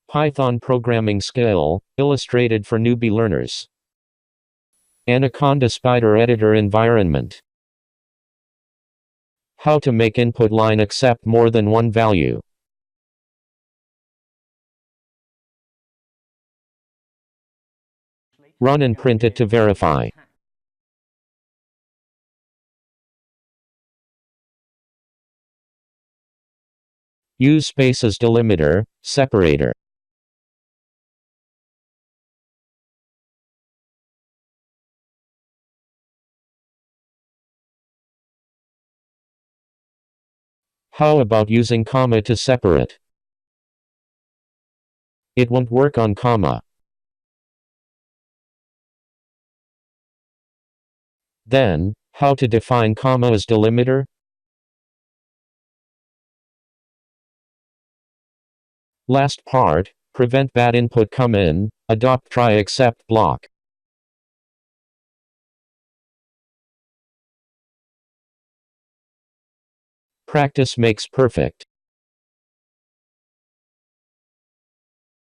Python programming skill, illustrated for newbie learners. Anaconda Spider Editor environment. How to make input line accept more than one value. Run and print it to verify. Use space as delimiter, separator. How about using comma to separate? It won't work on comma. Then, how to define comma as delimiter? Last part, prevent bad input come in, adopt try except block. Practice makes perfect.